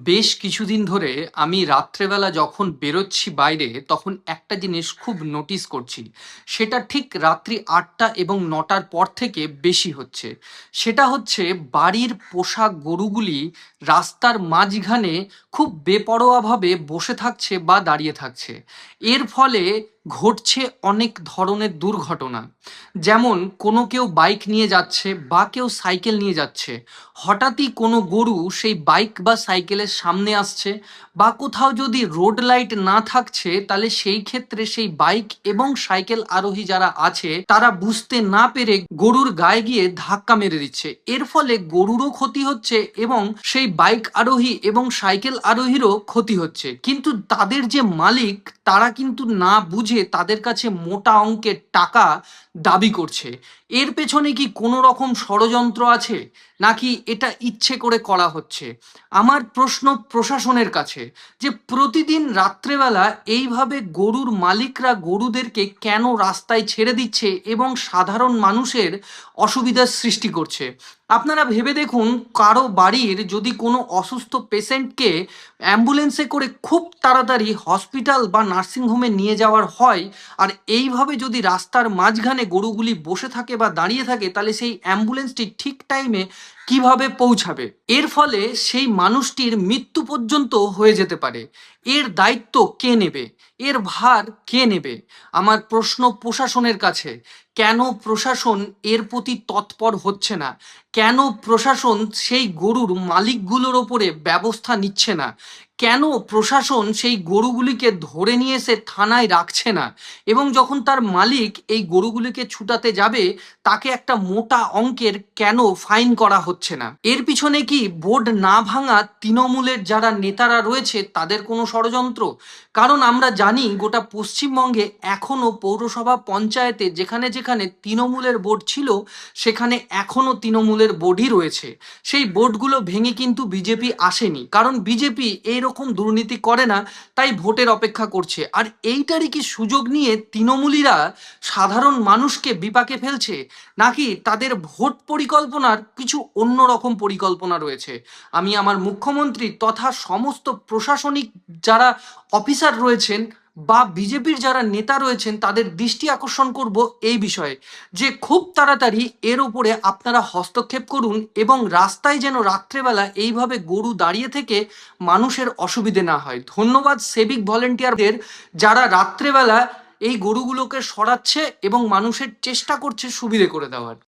বেশ কিছুদিন ধরে আমি রাত্রেবেলা যখন বেরোচ্ছি বাইরে তখন একটা জিনিস খুব নোটিস করছি। সেটা ঠিক রাত্রি ৮টা এবং ৯টার পর থেকে বেশি হচ্ছে। সেটা হচ্ছে বাড়ির পোষা গরুগুলি রাস্তার মাঝখানে খুব বেপরোয়াভাবে বসে থাকছে বা দাঁড়িয়ে থাকছে। এর ফলে ঘটছে অনেক ধরনের দুর্ঘটনা। যেমন কোনো কেউ বাইক নিয়ে যাচ্ছে বা কেউ সাইকেল নিয়ে যাচ্ছে, হঠাৎই কোনো গরু সেই বাইক বা সাইকেলের সামনে আসছে, বা কোথাও যদি রোড লাইট না থাকছে তাহলে সেই ক্ষেত্রে সেই বাইক এবং সাইকেল আরোহী যারা আছে তারা বুঝতে না পেরে গরুর গায়ে গিয়ে ধাক্কা মেরে দিচ্ছে। এর ফলে গরুরও ক্ষতি হচ্ছে এবং সেই বাইক আরোহী এবং সাইকেল আরোহীরও ক্ষতি হচ্ছে, কিন্তু তাদের যে মালিক তারা কিন্তু না বুঝে তাদের কাছে মোটা অঙ্কের টাকা দাবি করছে। এর পেছনে কি কোনো রকম ষড়যন্ত্র আছে, নাকি এটা ইচ্ছে করে করা হচ্ছে? আমার প্রশ্ন প্রশাসনের কাছে, যে প্রতিদিন রাত্রেবেলা এইভাবে গরুর মালিকরা গরুদেরকে কেন রাস্তায় ছেড়ে দিচ্ছে এবং সাধারণ মানুষের অসুবিধার সৃষ্টি করছে। আপনারা ভেবে দেখুন, কারো বাড়ির যদি কোনো অসুস্থ পেশেন্টকে অ্যাম্বুলেন্সে করে খুব তাড়াতাড়ি হসপিটাল বা নার্সিংহোমে নিয়ে যাওয়ার হয়, আর এইভাবে যদি রাস্তার মাঝখানে গরুগুলি বসে থাকে বা দাঁড়িয়ে থাকে, তাহলে সেই অ্যাম্বুলেন্সটি ঠিক টাইমে কিভাবে পৌঁছাবে? এর ফলে সেই মানুষটির মৃত্যু পর্যন্ত হয়ে যেতে পারে। এর দায়িত্ব কে নেবে? এর ভার কে নেবে? আমার প্রশ্ন প্রশাসনের কাছে, কেন প্রশাসন এর প্রতি তৎপর হচ্ছে না? কেন প্রশাসন সেই গরুর মালিকগুলোর ওপরে ব্যবস্থা নিচ্ছে না? কেন প্রশাসন সেই গরুগুলিকে ধরে নিয়ে এসে থানায় রাখছে না, এবং যখন তার মালিক এই গরুগুলিকে ছুটাতে যাবে তাকে একটা মোটা অঙ্কের কেন ফাইন করা হচ্ছে না? এর পিছনে কি বোর্ড না ভাঙা তৃণমূলের যারা নেতারা রয়েছে তাদের কোনো ষড়যন্ত্র? কারণ আমরা জানি গোটা পশ্চিমবঙ্গে এখনো পৌরসভা পঞ্চায়েতে যেখানে যেখানে তৃণমূলের বোর্ড ছিল সেখানে এখনো তৃণমূলের বোর্ডই রয়েছে। সেই বোর্ডগুলো ভেঙে কিন্তু বিজেপি আসেনি, কারণ বিজেপি এইরকম দুর্নীতি করে না, তাই ভোটের অপেক্ষা করছে। আর এইটারই কি সুযোগ নিয়ে তৃণমূলীরা সাধারণ মানুষকে বিপাকে ফেলছে, নাকি তাদের ভোট পরিকল্পনার কিছু অন্যরকম পরিকল্পনা রয়েছে? আমি আমার মুখ্যমন্ত্রী তথা সমস্ত প্রশাসনিক যারা অফিসার রয়েছেন বা বিজেপির যারা নেতা রয়েছেন তাদের দৃষ্টি আকর্ষণ করব এই বিষয়ে, যে খুব তাড়াতাড়ি এর উপরে আপনারা হস্তক্ষেপ করুন এবং রাস্তায় যেন রাত্রেবেলা এইভাবে গরু দাঁড়িয়ে থেকে মানুষের অসুবিধে না হয়। ধন্যবাদ সেভিক ভলেন্টিয়ারদের, যারা রাত্রেবেলা এই গরুগুলোকে সরাচ্ছে এবং মানুষের চেষ্টা করছে সুবিধে করে দেওয়ার।